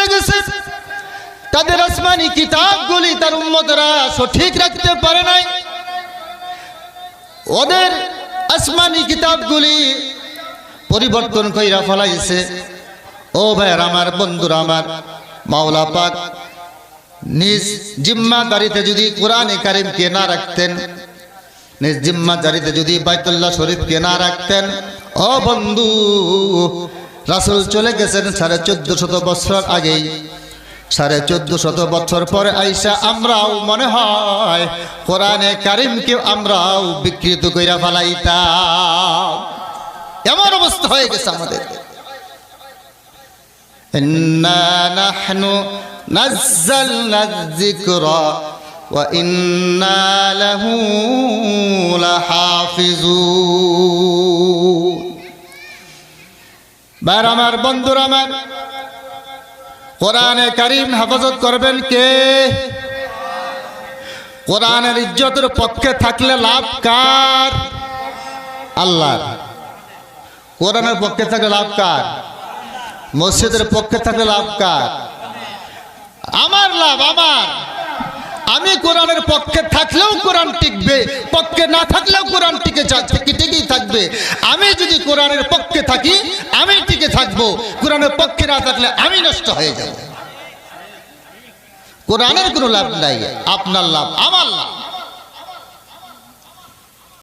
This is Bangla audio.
চলে গেছে, তাদের আসমানি কিতাবগুলি তার উম্মতরা সঠিক রাখতে পারে নাই। ওদের আসমানি কিতাবগুলি পরিবর্তন কইরা ফলাইছে। ও ভাইয়ের আমার, বন্ধুরা আমার, মাওলা পাক নিজ জিম্মাদারিতে যদি কোরআনে কারিমকে না রাখতেন, নিজ জিম্মাদারিতে যদি বাইতুল্লাহ শরীফকে না রাখতেন, ও বন্ধু, রাসূল চলে গেছেন 1450 বছর আগেই। 1450 বছর পরে আইসা আমরাও মনে হয় কোরআনে কারিমকে আমরাও বিকৃত কইরা ফেলাইতাম। এমন অবস্থা হয়ে গেছে আমাদের। ইন্না নাহনু নাযালনা যিকরা ওয়া ইন্না লাহু লাহাফিজুন। বার আমার, বন্ধুরা আমার, কোরআনে কারিম হেফাজত করবেন কে? কোরআনের ইজ্জতের পক্ষে থাকলে লাভ কার? আল্লাহর। কোরআনের পক্ষে থাকলে লাভ কার? মসজিদের পক্ষে থাকলে লাভ কার? আমার লাভ, আমার। আমি কোরআনের পক্ষে থাকলেও কোরআন টিকবে, পক্ষে না থাকলেও কোরআন টিকেই থাকবে। আমি যদি কোরআনের পক্ষে থাকি আমি টিকে থাকবো, কোরআনের পক্ষে না থাকলে আমি নষ্ট হয়ে যাব। কোরআনের কোনো লাভ নাই, আপনার লাভ, আমার লাভ।